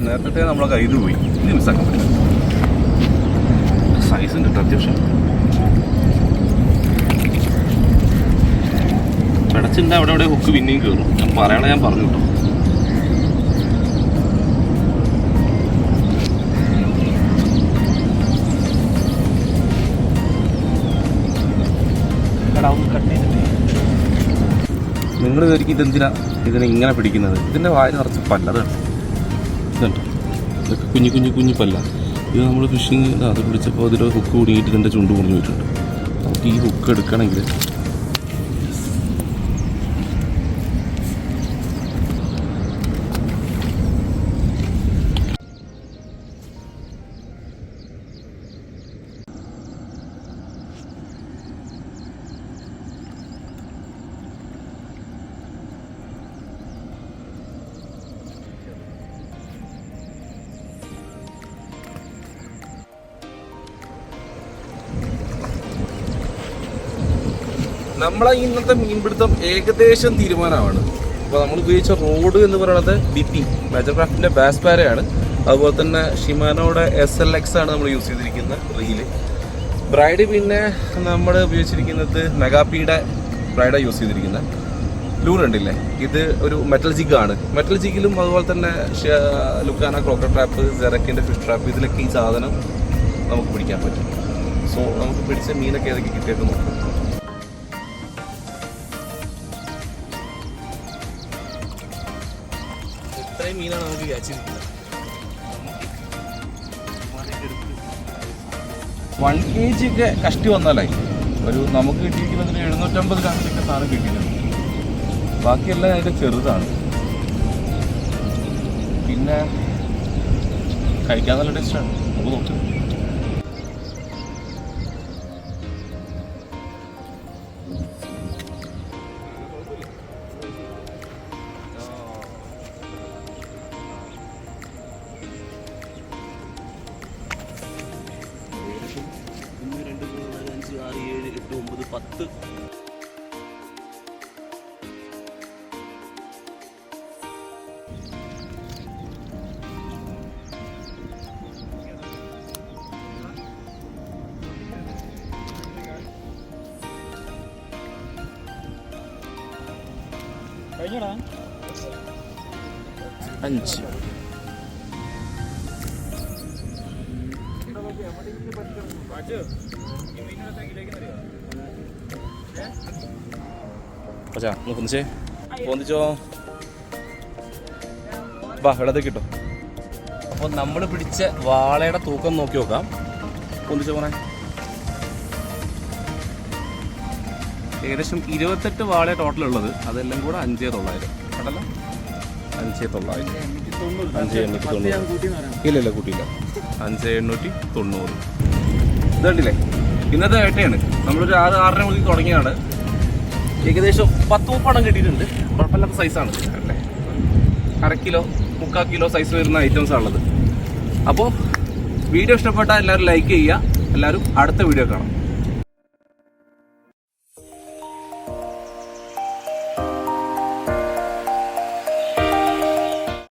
നേരത്തെ നമ്മളെ കയ്യിൽ പോയി, ഇനി മിസ്സാക്കാൻ പറ്റില്ല. സൈസ് ഉണ്ട് കേട്ടോ അത്യാവശ്യം. പിടച്ചിൻ്റെ അവിടെ അവിടെ ഹുക്ക് പിന്നെയും കയറും. ഞാൻ പറഞ്ഞു കേട്ടോ. നിങ്ങൾ വിചാരിക്കും ഇതെന്തിനാ ഇതിനെ ഇങ്ങനെ പിടിക്കുന്നത്? ഇതിൻ്റെ വായ നിറച്ച് പല്ലതാണ്. ഇതുണ്ട്, ഇതൊക്കെ കുഞ്ഞു പല്ല. ഇത് നമ്മൾ ഫിഷിങ് അത് പിടിച്ചപ്പോൾ അതിൽ ഹുക്ക് കുടുങ്ങിയിട്ട് ഇതിൻ്റെ ചുണ്ട് മുറിഞ്ഞു പോയിട്ടുണ്ട്. നമുക്ക് ഈ ഹുക്ക് എടുക്കണമെങ്കിൽ നമ്മളെ ഇന്നത്തെ മീൻപിടുത്തം ഏകദേശം തീരുമാനമാണ്. അപ്പോൾ നമ്മൾ ഉപയോഗിച്ച റോഡ് എന്ന് പറയുന്നത് BP മേജർ ക്രാഫ്റ്റിൻ്റെ ബാസ് പാരയാണ്. അതുപോലെ തന്നെ ഷിമാനോയുടെ SLX ആണ് നമ്മൾ യൂസ് ചെയ്തിരിക്കുന്ന റീല്. ബ്രൈഡ് പിന്നെ നമ്മൾ ഉപയോഗിച്ചിരിക്കുന്നത് മെഗാപ്പിയുടെ ബ്രൈഡാണ് യൂസ് ചെയ്തിരിക്കുന്നത്. ലൂർ ഉണ്ടില്ലേ, ഇത് ഒരു മെറ്റൽ ജിഗാണ്. മെറ്റൽ ജിഗിലും അതുപോലെ തന്നെ ലുക്കാന ക്രോക്കർ ട്രാപ്പ്, സെറക്കിൻ്റെ ഫിഷ് ട്രാപ്പ്, ഇതിലൊക്കെ ഈ സാധനം നമുക്ക് പിടിക്കാൻ പറ്റും. സോ നമുക്ക് പിടിച്ച മീനൊക്കെ ഏതൊക്കെ കിട്ടിയിട്ട് നോക്കാം. ഇത്രയും മീനാണ് നമുക്ക് ക്യാച്ച് ചെയ്തിരിക്കുന്നത്. 1 kg ഒക്കെ കഷ്ടി വന്നാലായി. നമുക്ക് കിട്ടിയിരിക്കുന്നത് 750 ഗ്രാമിലൊക്കെ സാധനം കിട്ടിയിട്ടുണ്ട്. ബാക്കിയെല്ലാം അതിൻ്റെ ചെറുതാണ്. പിന്നെ കഴിക്കാൻ നല്ല ടേസ്റ്റാണ്. നമുക്ക് നോക്കാം. കഴിഞ്ഞടാ 5. പൊന്നിച്ചോ വാ, വെള്ളത്തേക്ക് കിട്ടോ. അപ്പോൾ നമ്മൾ പിടിച്ച വാളയുടെ തൂക്കം നോക്കി നോക്കാം. പൊന്നിച്ചോ പോണേ. ഏകദേശം 28 വാള ടോട്ടൽ ഉള്ളത്. അതെല്ലാം കൂടെ 5,900 കണ്ടല്ലോ. 5,900 5,890. ഇല്ല കൂട്ടിയില്ല. 5,890. ഇത് കണ്ടില്ലേ, ഇന്നത്തെ വേട്ടയാണ്. നമ്മളൊരു 6-6:30 മണിക്ക് തുടങ്ങിയാണ്. ഏകദേശം 10-30 കിട്ടിയിട്ടുണ്ട്. കുഴപ്പമില്ലാത്ത സൈസാണ് അല്ലേ. 1/2 കിലോ 3/4 കിലോ സൈസ് വരുന്ന ഐറ്റംസ് ഉള്ളത്. അപ്പോൾ വീഡിയോ ഇഷ്ടപ്പെട്ടാൽ എല്ലാവരും ലൈക്ക് ചെയ്യുക. എല്ലാവരും അടുത്ത വീഡിയോ കാണാം.